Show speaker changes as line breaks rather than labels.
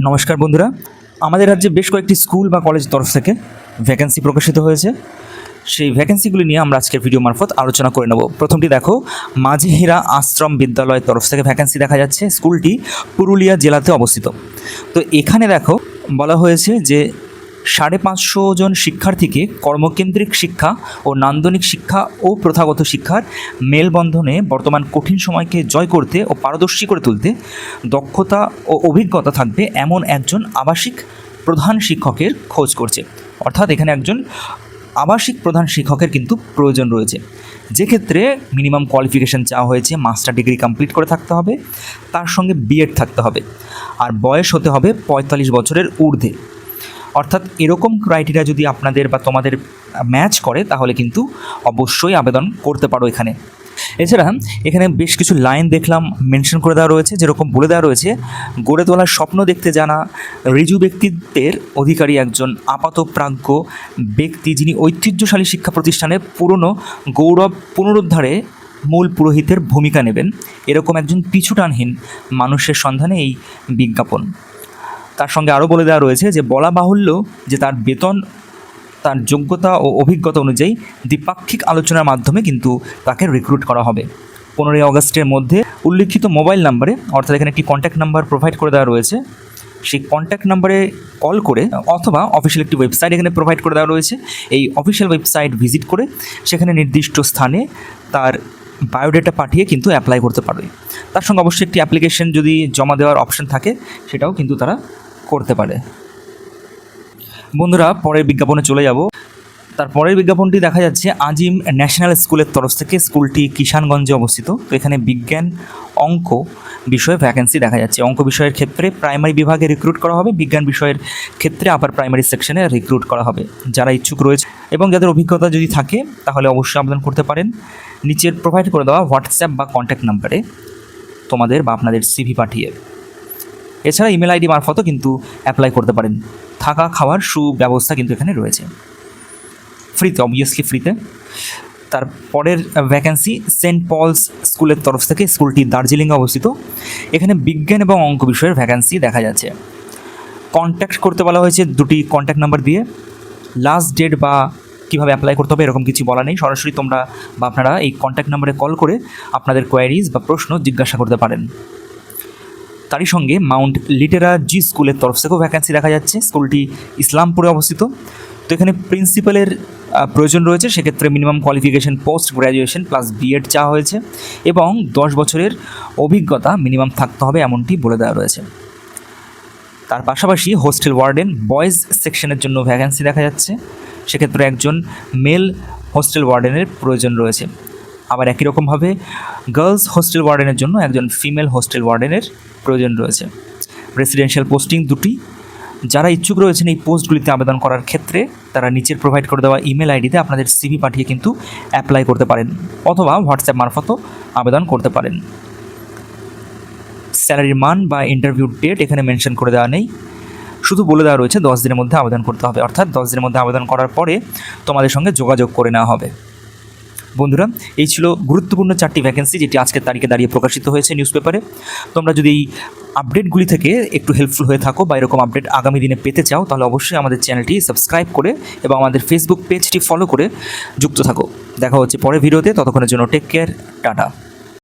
নমস্কার বন্ধুরা, আমাদের রাজ্যে বেশ কয়েকটি স্কুল বা কলেজ তরফ থেকে ভ্যাকেন্সি প্রকাশিত হয়েছে। সেই ভ্যাকেন্সিগুলি নিয়ে আমরা আজকের ভিডিও মারফত আলোচনা করে নেব। প্রথমটি দেখো, মাঝিহিরা আশ্রম বিদ্যালয়ের তরফ থেকে ভ্যাকেন্সি দেখা যাচ্ছে। স্কুলটি পুরুলিয়া জেলাতে অবস্থিত। তো এখানে দেখো বলা হয়েছে যে 550 জন শিক্ষার্থীকে কর্মকেন্দ্রিক শিক্ষা ও নান্দনিক শিক্ষা ও প্রথাগত শিক্ষার মেলবন্ধনে বর্তমান কঠিন সময়কে জয় করতে ও পারদর্শী করে তুলতে দক্ষতা ও অভিজ্ঞতা থাকবে এমন একজন আবাসিক প্রধান শিক্ষকের খোঁজ করছে। অর্থাৎ এখানে একজন আবাসিক প্রধান শিক্ষকের কিন্তু প্রয়োজন রয়েছে, যে ক্ষেত্রে মিনিমাম কোয়ালিফিকেশান চাওয়া হয়েছে মাস্টার ডিগ্রি কমপ্লিট করে থাকতে হবে, তার সঙ্গে বিএড থাকতে হবে, আর বয়স হতে হবে 45 বছরের ঊর্ধ্বে। অর্থাৎ এরকম ক্রাইটেরিয়া যদি আপনাদের বা তোমাদের ম্যাচ করে তাহলে কিন্তু অবশ্যই আবেদন করতে পারো এখানে। এছাড়া এখানে বেশ কিছু লাইন দেখলাম মেনশন করে দেওয়া রয়েছে, যেরকম বলে দেওয়া রয়েছে, গড়ে তোলার স্বপ্ন দেখতে জানা ঋজু ব্যক্তিত্বের অধিকারী একজন আপাতপ্রাজ্ঞ ব্যক্তি, যিনি ঐতিহ্যশালী শিক্ষা প্রতিষ্ঠানের পুরনো গৌরব পুনরুদ্ধারে মূল পুরোহিতের ভূমিকা নেবেন, এরকম একজন পিছুটানহীন মানুষের সন্ধানে এই বিজ্ঞাপন। তার সঙ্গে আরও বলে দেওয়া রয়েছে যে বলা বাহুল্য যে তার বেতন তার যোগ্যতা ও অভিজ্ঞতা অনুযায়ী দ্বিপাক্ষিক আলোচনার মাধ্যমে কিন্তু তাকে রিক্রুট করা হবে। 15 আগস্টের মধ্যে উল্লিখিত মোবাইল নাম্বারে, অর্থাৎ এখানে একটি কন্ট্যাক্ট নাম্বার প্রোভাইড করে দেওয়া রয়েছে, সেই কন্ট্যাক্ট নাম্বারে কল করে অথবা অফিসিয়াল একটি ওয়েবসাইট এখানে প্রোভাইড করে দেওয়া রয়েছে, এই অফিসিয়াল ওয়েবসাইট ভিজিট করে সেখানে নির্দিষ্ট স্থানে তার বায়োডাটা পাঠিয়ে কিন্তু অ্যাপ্লাই করতে পারবে। তার সঙ্গে অবশ্যই একটি অ্যাপ্লিকেশন যদি জমা দেওয়ার অপশন থাকে সেটাও কিন্তু তারা করতে পারে। বন্ধুরা, পরের বিজ্ঞাপনে চলে যাব। তার পরের বিজ্ঞাপনটি দেখা যাচ্ছে আজিম ন্যাশনাল স্কুলের তরফ থেকে। স্কুলটি কিষানগঞ্জে অবস্থিত। তো এখানে বিজ্ঞান অঙ্ক বিষয়ে ভ্যাকেন্সি দেখা যাচ্ছে। অঙ্ক বিষয়ের ক্ষেত্রে প্রাইমারি বিভাগে রিক্রুট করা হবে, বিজ্ঞান বিষয়ের ক্ষেত্রে আপার প্রাইমারি সেকশনে রিক্রুট করা হবে। যারা ইচ্ছুক রয়েছে এবং যাদের অভিজ্ঞতা যদি থাকে তাহলে অবশ্যই আবেদন করতে পারেন। নিচের প্রোভাইড করে দেওয়া হোয়াটসঅ্যাপ বা কন্ট্যাক্ট নাম্বারে তোমাদের বা আপনাদের সিভি পাঠিয়ে, এছাড়া ইমেল আইডি মারফতও কিন্তু অ্যাপ্লাই করতে পারেন। থাকা খাওয়ার সুব্যবস্থা কিন্তু এখানে রয়েছে, ফ্রিতে, অবভিয়াসলি ফ্রিতে। তারপরের ভ্যাকেন্সি সেন্ট পলস স্কুলের তরফ থেকে। স্কুলটি দার্জিলিংয়ে অবস্থিত। এখানে বিজ্ঞান এবং অঙ্ক বিষয়ের ভ্যাকেন্সি দেখা যাচ্ছে। কন্ট্যাক্ট করতে বলা হয়েছে দুটি কন্ট্যাক্ট নাম্বার দিয়ে। লাস্ট ডেট বা কীভাবে অ্যাপ্লাই করতে হবে এরকম কিছু বলা নেই, সরাসরি তোমরা বা আপনারা এই কন্ট্যাক্ট নাম্বারে কল করে আপনাদের কোয়ারিজ বা প্রশ্ন জিজ্ঞাসা করতে পারেন। তারই সঙ্গে মাউন্ট লিটেরা জি স্কুলের তরফ থেকেও ভ্যাকেন্সি দেখা যাচ্ছে। স্কুলটি ইসলামপুরে অবস্থিত। তো এখানে প্রিন্সিপালের প্রয়োজন রয়েছে, সেক্ষেত্রে minimum qualification post graduation plus B Ed চাওয়া হয়েছে এবং 10 বছরের অভিজ্ঞতা মিনিমাম থাকতে হবে এমনটি বলে দেওয়া রয়েছে। তার পাশাপাশি হোস্টেল ওয়ার্ডেন বয়েজ সেকশনের জন্য ভ্যাকেন্সি দেখা যাচ্ছে, সেক্ষেত্রে একজন মেল হোস্টেল ওয়ার্ডেনের প্রয়োজন রয়েছে। আবার একই রকমভাবে গার্লস হোস্টেল ওয়ার্ডেনের জন্য একজন ফিমেল হোস্টেল ওয়ার্ডেনের প্রয়োজন রয়েছে। রেসিডেন্সিয়াল পোস্টিং দুটি। যারা ইচ্ছুক রয়েছেন এই পোস্টগুলিতে আবেদন করার ক্ষেত্রে তারা নিচের প্রোভাইড করে দেওয়া ইমেল আইডিতে আপনাদের সিভি পাঠিয়ে কিন্তু অ্যাপ্লাই করতে পারেন, অথবা হোয়াটসঅ্যাপ মারফতও আবেদন করতে পারেন। স্যালারির মান বা ইন্টারভিউ ডেট এখানে মেনশন করে দেওয়া নেই, শুধু বলে দেওয়া রয়েছে 10 দিনের মধ্যে আবেদন করতে হবে। অর্থাৎ 10 দিনের মধ্যে আবেদন করার পরে তোমাদের সঙ্গে যোগাযোগ করে নেওয়া হবে। বন্ধুরা, এই ছিল গুরুত্বপূর্ণ 4টি ভ্যাকেন্সি যেটি আজকের তারিখে দাঁড়িয়ে প্রকাশিত হয়েছে নিউজ পেপারে। তোমরা যদি এই আপডেটগুলি থেকে একটু হেল্পফুল হয়ে থাকো বা এরকম আপডেট আগামী দিনে পেতে চাও তাহলে অবশ্যই আমাদের চ্যানেলটি সাবস্ক্রাইব করে এবং আমাদের ফেসবুক পেজটি ফলো করে যুক্ত থাকো। দেখা হচ্ছে পরের ভিডিওতে, ততক্ষণের জন্য টেক কেয়ার, টাটা।